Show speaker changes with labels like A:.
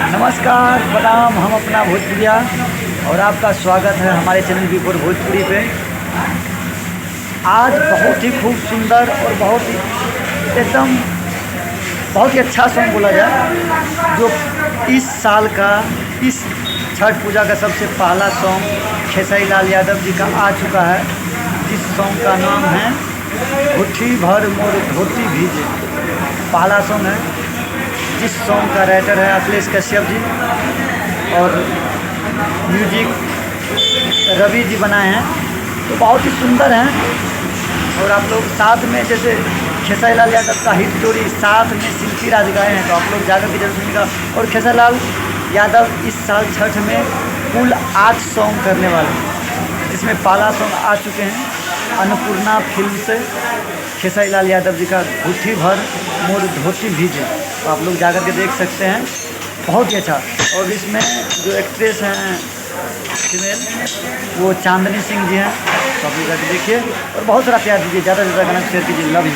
A: नमस्कार, प्रणाम। हम अपना भोजपुरिया और आपका स्वागत है हमारे चैनल बी फोर भोजपुरी पे। आज बहुत ही खूब सुंदर और बहुत ही अच्छा सॉन्ग बोला जाए, जो इस साल का इस छठ पूजा का सबसे पहला सॉन्ग खेसारी लाल यादव जी का आ चुका है। जिस सॉन्ग का नाम है मुट्ठी भर मोर धोती भीजे। पहला सॉन्ग है, जिस सॉन्ग का राइटर है अखिलेश कश्यप जी और म्यूजिक रवि जी बनाए हैं। तो बहुत ही सुंदर हैं। और आप लोग साथ में जैसे खेसारी लाल यादव का हिट जोड़ी साथ में शिल्पी राज गाए हैं, तो आप लोग जाकर के जरूर सुनिएगा। और खेसारी लाल यादव इस साल छठ में कुल 8 सॉन्ग करने वाले हैं, जिसमें पहला सॉन्ग आ चुके हैं अन्नपूर्णा फिल्म से खेसारी लाल यादव जी का मुट्ठी भर मोर धोती भीजे। तो आप लोग जाकर के देख सकते हैं, बहुत ही अच्छा। और इसमें जो एक्ट्रेस हैं फीमेल, वो चांदनी सिंह जी हैं। तो आप लोग जाकर देखिए और बहुत सारा प्यार दीजिए, ज़्यादा से ज़्यादा गाना शेयर कीजिए। Love you.